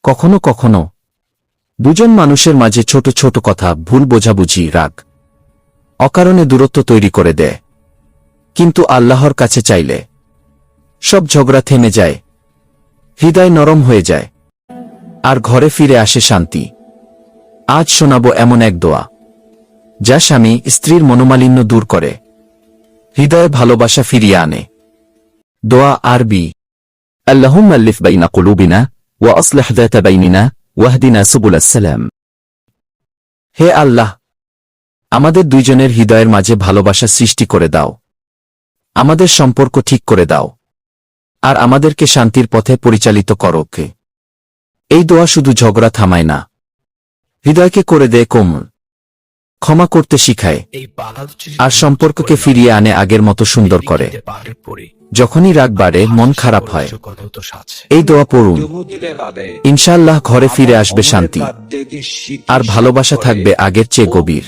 কখনো কখনো দুজন মানুষের মাঝে ছোট ছোট কথা, ভুল বোঝাবুঝি, রাগ অকারণে দূরত্ব তৈরি করে দেয়। কিন্তু আল্লাহর কাছে চাইলে সব ঝগড়া থেমে যায়, হৃদয় নরম হয়ে যায়, আর ঘরে ফিরে আসে শান্তি। আজ শোনাব এমন এক দোয়া যা স্বামী স্ত্রীর মনোমালিন্য দূর করে, হৃদয়ে ভালোবাসা ফিরিয়ে আনে। দোয়া আরবি। আল্লাহুম্মা আল্লিফ বাইনা কুলুবিনা ওয়া আসলিহ যাতা বাইনিনা ওয়াহদিনা সুবুলাস সালাম। হে আল্লাহ, আমাদের দুইজনের হৃদয়ের মাঝে ভালোবাসা সৃষ্টি করে দাও, আমাদের সম্পর্ক ঠিক করে দাও, আর আমাদেরকে শান্তির পথে পরিচালিত করো। এই দোয়া শুধু ঝগড়া থামায় না, হৃদয়কে করে দেয় কোমল, ক্ষমা করতে শিখায়, আর সম্পর্ককে ফিরিয়ে আনে আগের মতো সুন্দর করে। যখনই রাগ বাড়ে, মন খারাপ হয়, এই দোয়া পড়ুন, ইনশাআল্লাহ ঘরে ফিরে আসবে শান্তি, আর ভালোবাসা থাকবে আগের চেয়ে গভীর।